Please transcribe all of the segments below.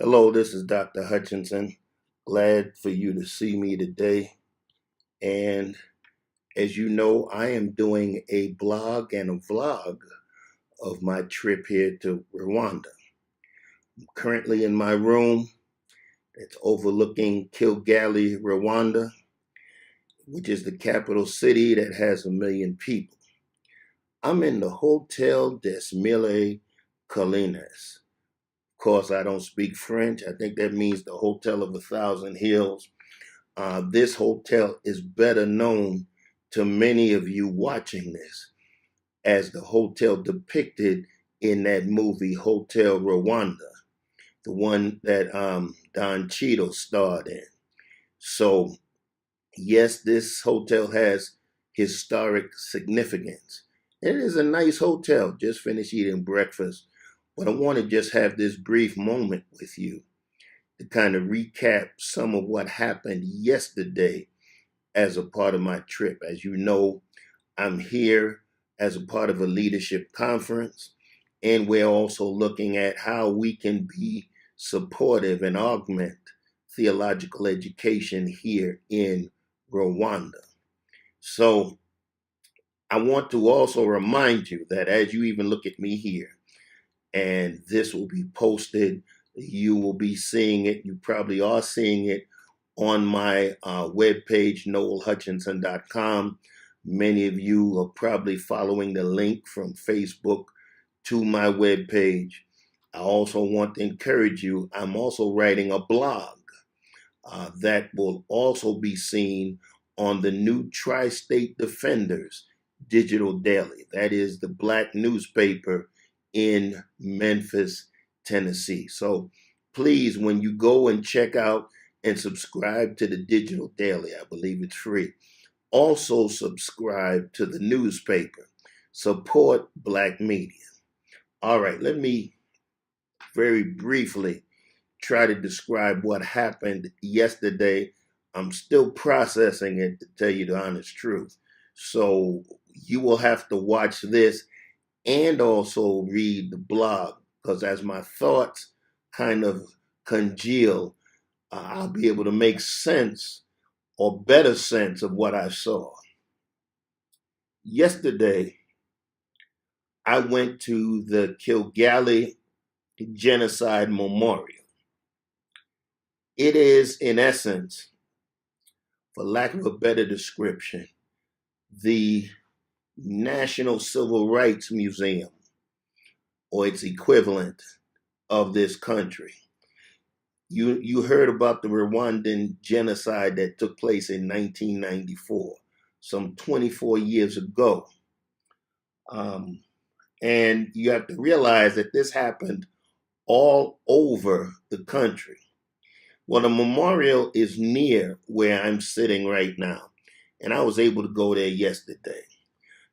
Hello, this is Dr. Hutchinson. Glad for you to see me today. And as you know, I am doing a blog and a vlog of my trip here to Rwanda. I'm currently in my room that's overlooking Kigali, Rwanda, which is the capital city that has 1 million people. I'm in the Hotel des Mille Collines. Of course, I don't speak French. I think that means the Hotel of 1,000 Hills. This hotel is better known to many of you watching this as the hotel depicted in that movie Hotel Rwanda, the one that Don Cheadle starred in. So, yes, this hotel has historic significance. It is a nice hotel. Just finished eating breakfast, but I want to just have this brief moment with you to kind of recap some of what happened yesterday as a part of my trip. As you know, I'm here as a part of a leadership conference, and we're also looking at how we can be supportive and augment theological education here in Rwanda. So I want to also remind you that as you even look at me here, and this will be posted, you will be seeing it, you probably are seeing it on my webpage, noelhutchinson.com. Many of you are probably following the link from Facebook to my webpage. I also want to encourage you, I'm also writing a blog that will also be seen on the new Tri-State Defenders digital daily. That is the Black newspaper in Memphis, Tennessee. So please, when you go and check out and subscribe to the digital daily, I believe it's free. Also subscribe to the newspaper. Support Black media. All right, let me very briefly try to describe what happened yesterday. I'm still processing it, to tell you the honest truth. So you will have to watch this and also read the blog, because as my thoughts kind of congeal, I'll be able to make sense or better sense of what I saw. Yesterday, I went to the Kigali Genocide Memorial. It is, in essence, for lack of a better description, the National Civil Rights Museum, or its equivalent, of this country. You heard about the Rwandan genocide that took place in 1994, some 24 years ago. And you have to realize that this happened all over the country. Well, the memorial is near where I'm sitting right now, and I was able to go there yesterday.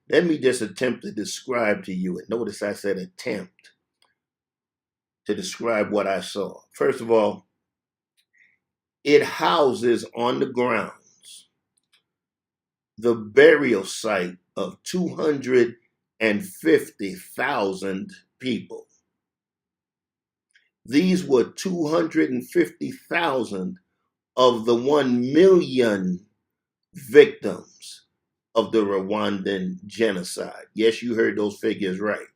Let me just attempt to describe to you, and notice I said attempt to describe what I saw. First of all, it houses on the grounds the burial site of 250,000 people. These were 250,000 of the 1 million victims of the Rwandan genocide. Yes, you heard those figures right.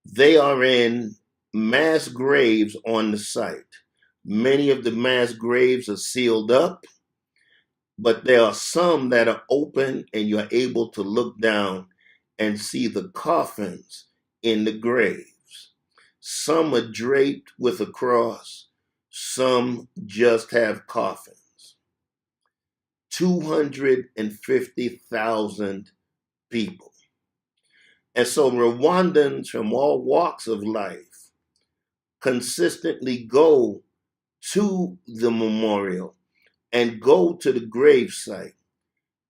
They are in mass graves on the site. Many of the mass graves are sealed up, but there are some that are open and you're able to look down and see the coffins in the graves. Some are draped with a cross, some just have coffins. 250,000 people. And so Rwandans from all walks of life consistently go to the memorial and go to the gravesite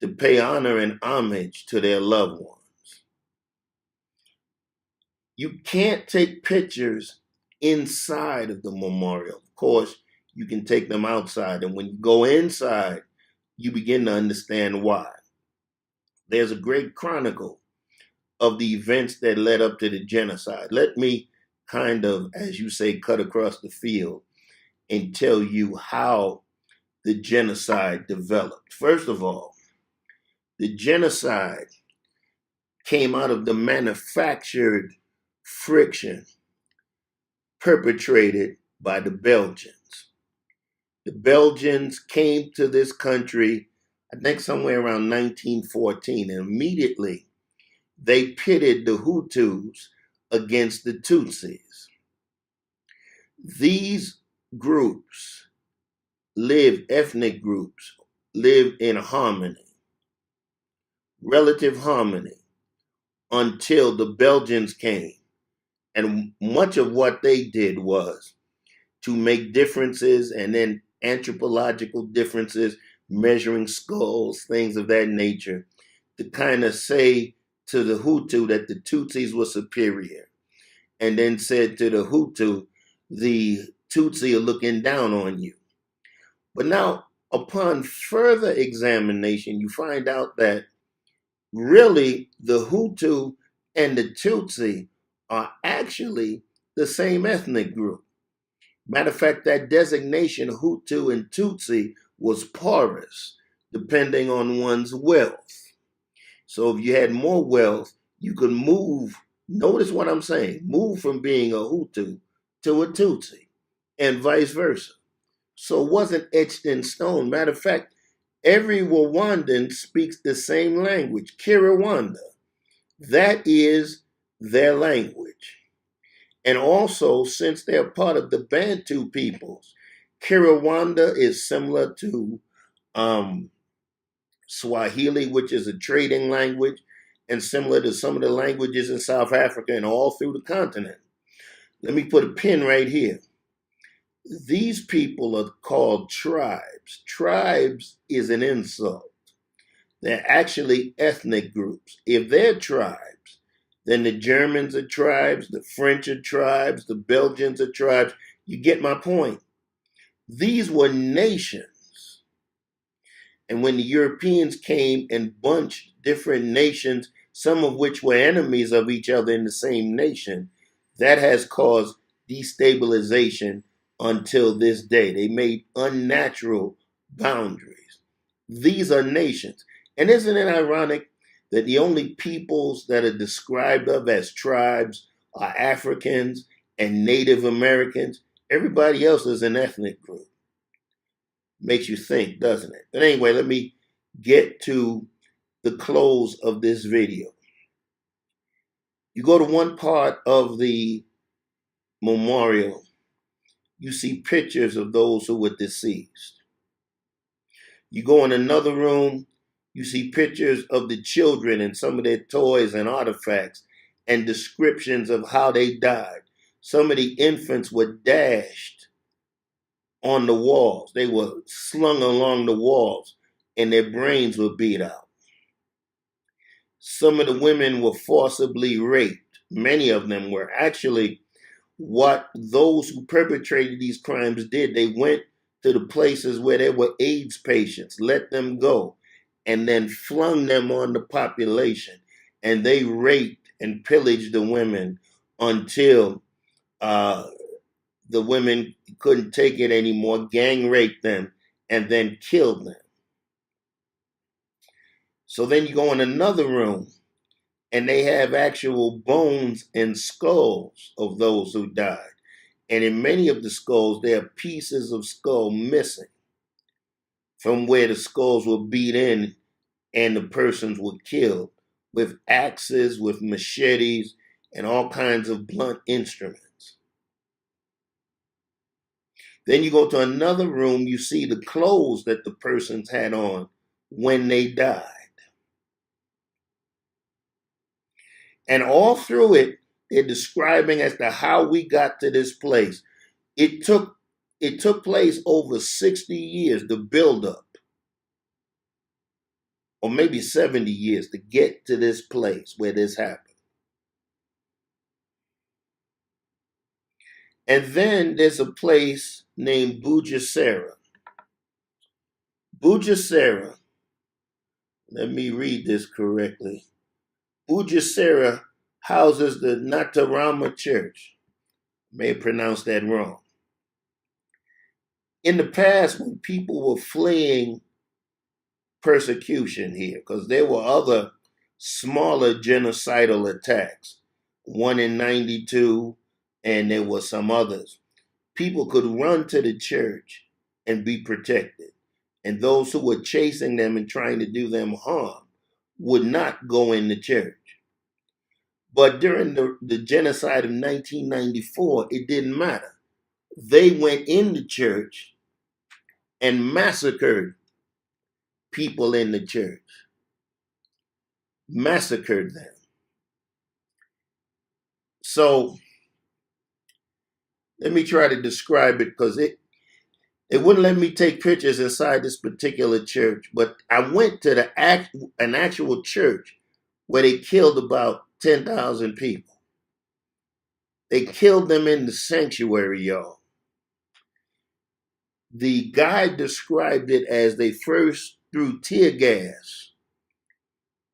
to pay honor and homage to their loved ones. You can't take pictures inside of the memorial. Of course, you can take them outside. And when you go inside, you begin to understand why. There's a great chronicle of the events that led up to the genocide. Let me kind of, as you say, cut across the field and tell you how the genocide developed. First of all, the genocide came out of the manufactured friction perpetrated by the Belgians. The Belgians came to this country, I think somewhere around 1914, and immediately they pitted the Hutus against the Tutsis. These groups ethnic groups live in harmony, relative harmony, until the Belgians came. And much of what they did was to make differences and then anthropological differences, measuring skulls, things of that nature, to kind of say to the Hutu that the Tutsis were superior, and then said to the Hutu, the Tutsi are looking down on you. But now, upon further examination, you find out that really the Hutu and the Tutsi are actually the same ethnic group. Matter of fact, that designation, Hutu and Tutsi, was porous, depending on one's wealth. So if you had more wealth, you could move, notice what I'm saying, move from being a Hutu to a Tutsi, and vice versa. So it wasn't etched in stone. Matter of fact, every Rwandan speaks the same language, Kinyarwanda. That is their language. And also, since they're part of the Bantu peoples, Kinyarwanda is similar to Swahili, which is a trading language, and similar to some of the languages in South Africa and all through the continent. Let me put a pin right here. These people are called tribes. Tribes is an insult. They're actually ethnic groups. If they're tribes, then the Germans are tribes, the French are tribes, the Belgians are tribes. You get my point. These were nations. And when the Europeans came and bunched different nations, some of which were enemies of each other in the same nation, that has caused destabilization until this day. They made unnatural boundaries. These are nations. And isn't it ironic that the only peoples that are described of as tribes are Africans and Native Americans? Everybody else is an ethnic group. Makes you think, doesn't it? But anyway, let me get to the close of this video. You go to one part of the memorial, you see pictures of those who were deceased. You go in another room, you see pictures of the children and some of their toys and artifacts and descriptions of how they died. Some of the infants were dashed on the walls. They were slung along the walls and their brains were beat out. Some of the women were forcibly raped. Many of them were. Actually, what those who perpetrated these crimes did, they went to the places where there were AIDS patients, let them go, and then flung them on the population. And they raped and pillaged the women until the women couldn't take it anymore, gang raped them, and then killed them. So then you go in another room, and they have actual bones and skulls of those who died. And in many of the skulls, there are pieces of skull missing from where the skulls were beat in and the persons were killed with axes, with machetes, and all kinds of blunt instruments. Then you go to another room, you see the clothes that the persons had on when they died. And all through it, they're describing as to how we got to this place. It took place over 60 years, the buildup, or maybe 70 years to get to this place where this happened. And then there's a place named Bugesera. Bugesera, let me read this correctly. Bugesera houses the Ntarama Church May have pronounced that wrong. In the past, when people were fleeing persecution here, because there were other smaller genocidal attacks, one in 92, and there were some others. People could run to the church and be protected. And those who were chasing them and trying to do them harm would not go in the church. But during the genocide of 1994, it didn't matter. They went in the church and massacred people in the church, massacred them. So let me try to describe it, because it wouldn't let me take pictures inside this particular church. But I went to an actual church where they killed about 10,000 people. They killed them in the sanctuary, y'all. The guide described it as they first threw tear gas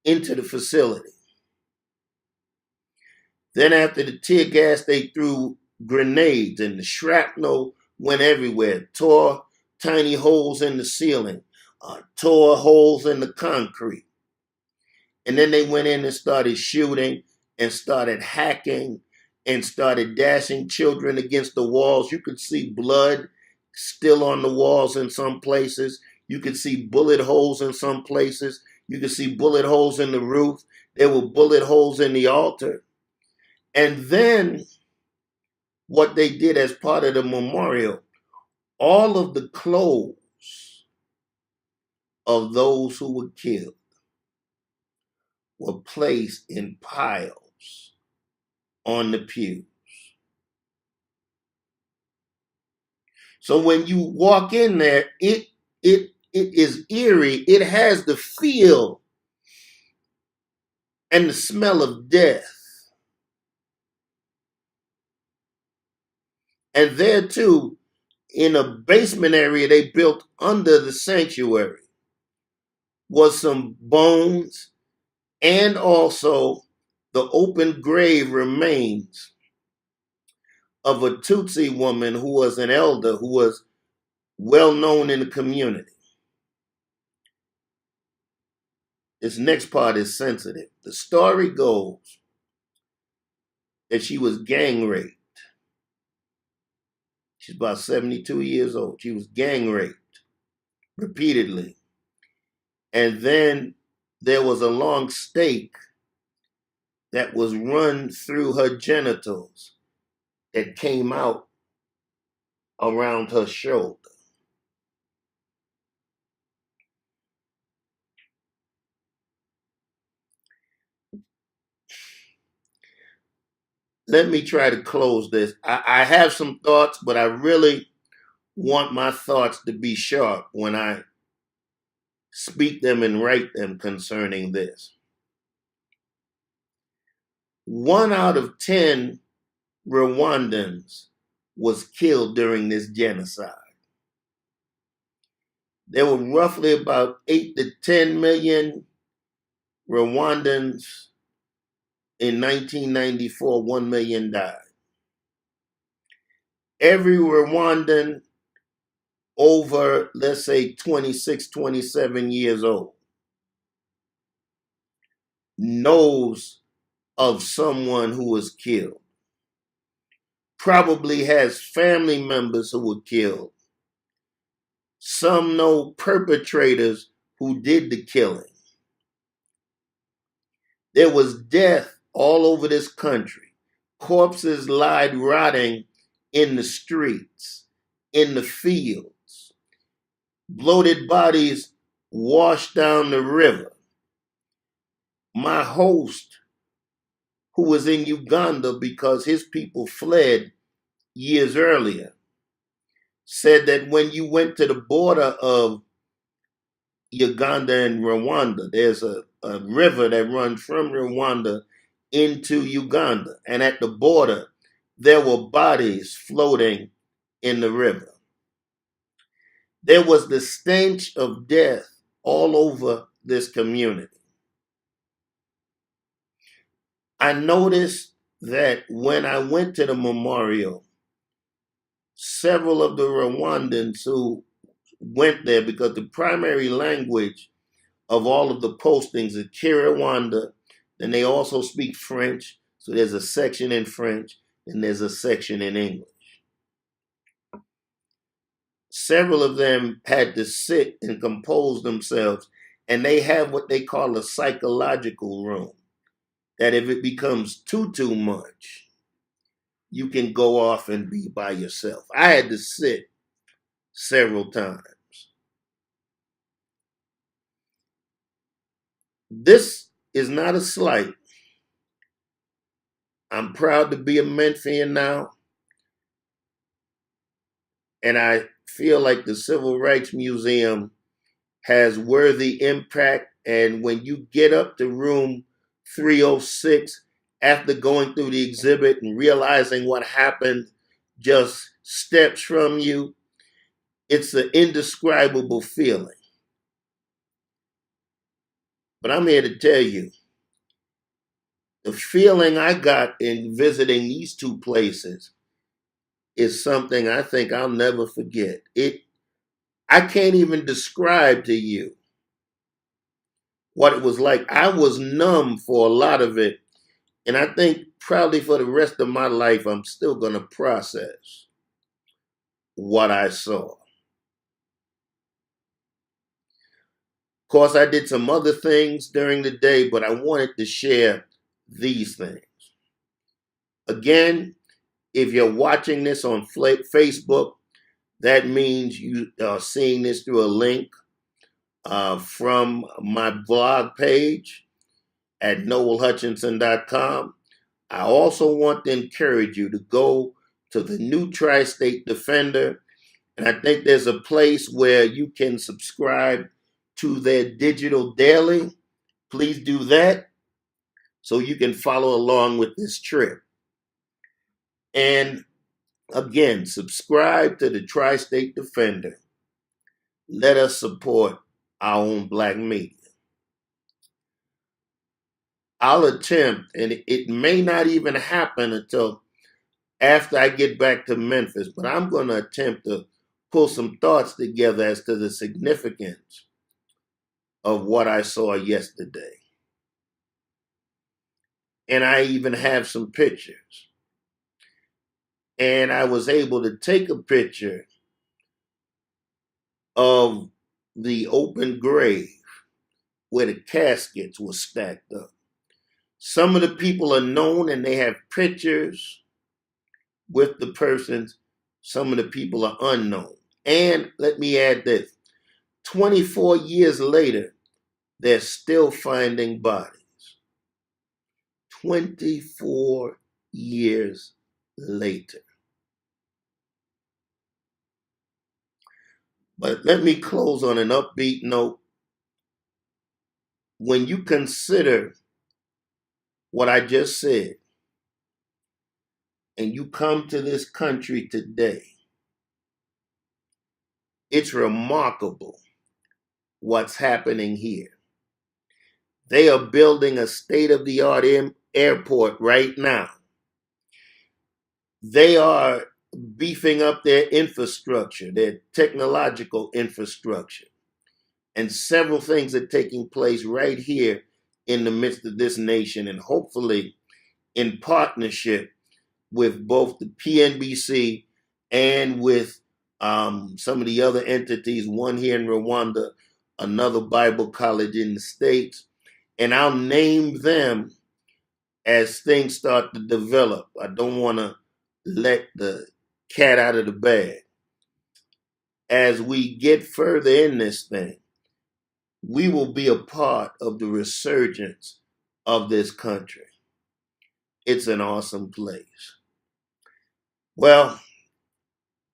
into the facility. Then after the tear gas, they threw grenades, and the shrapnel went everywhere, tore tiny holes in the ceiling, tore holes in the concrete. And then they went in and started shooting and started hacking and started dashing children against the walls. You could see blood still on the walls in some places. You could see bullet holes in some places. You could see bullet holes in the roof. There were bullet holes in the altar. And then what they did as part of the memorial, all of the clothes of those who were killed were placed in piles on the pews. So when you walk in there, it is eerie. It has the feel and the smell of death. And there too, in a basement area they built under the sanctuary, was some bones and also the open grave remains of a Tutsi woman who was an elder, who was well known in the community. This next part is sensitive. The story goes that she was gang raped. She's about 72 years old. She was gang raped repeatedly. And then there was a long stake that was run through her genitals that came out around her shoulder. Let me try to close this. I have some thoughts, but I really want my thoughts to be sharp when I speak them and write them concerning this. 1 out of 10 Rwandans was killed during this genocide. There were roughly about 8 to 10 million Rwandans. In 1994, 1 million died. Every Rwandan over, let's say, 26, 27 years old knows of someone who was killed, probably has family members who were killed. Some know perpetrators who did the killing. There was death all over this country. Corpses lied rotting in the streets, in the fields. Bloated bodies washed down the river. My host, who was in Uganda because his people fled years earlier, said that when you went to the border of Uganda and Rwanda, there's a river that runs from Rwanda into Uganda. And at the border, there were bodies floating in the river. There was the stench of death all over this community. I noticed that when I went to the memorial, several of the Rwandans who went there, because the primary language of all of the postings is Kinyarwanda, and they also speak French. So there's a section in French and there's a section in English. Several of them had to sit and compose themselves, and they have what they call a psychological room, that if it becomes too much, you can go off and be by yourself. I had to sit several times. This is not a slight. I'm proud to be a Memphian now, and I feel like the Civil Rights Museum has worthy impact. And when you get up to room 306, after going through the exhibit and realizing what happened just steps from you, it's an indescribable feeling. But I'm here to tell you, the feeling I got in visiting these two places is something I think I'll never forget. I can't even describe to you what it was like. I was numb for a lot of it, and I think probably for the rest of my life, I'm still going to process what I saw. Of course, I did some other things during the day, but I wanted to share these things. Again, if you're watching this on Facebook, that means you are seeing this through a link from my blog page at noelhutchinson.com. I also want to encourage you to go to the new Tri-State Defender, and I think there's a place where you can subscribe to their digital daily. Please do that so you can follow along with this trip. And again, subscribe to the Tri-State Defender. Let us support our own Black media. I'll attempt, and it may not even happen until after I get back to Memphis, but I'm going to attempt to pull some thoughts together as to the significance of what I saw yesterday. And I even have some pictures. And I was able to take a picture of the open grave where the caskets were stacked up. Some of the people are known and they have pictures with the persons. Some of the people are unknown. And let me add this, 24 years later, they're still finding bodies. 24 years later. But let me close on an upbeat note. When you consider what I just said, and you come to this country today, it's remarkable what's happening here. They are building a state-of-the-art airport right now. They are beefing up their infrastructure, their technological infrastructure. And several things are taking place right here in the midst of this nation, and hopefully in partnership with both the PNBC and with some of the other entities, one here in Rwanda, another Bible college in the States. And I'll name them as things start to develop. I don't want to let the cat out of the bag. As we get further in this thing, we will be a part of the resurgence of this country. It's an awesome place. Well,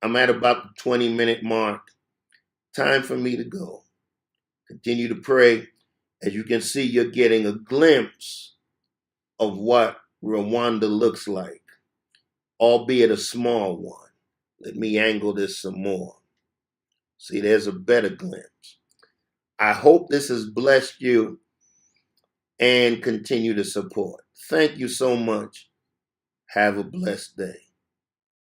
I'm at about the 20-minute mark. Time for me to go. Continue to pray. As you can see, you're getting a glimpse of what Rwanda looks like, albeit a small one. Let me angle this some more. See, there's a better glimpse. I hope this has blessed you and continue to support. Thank you so much. Have a blessed day.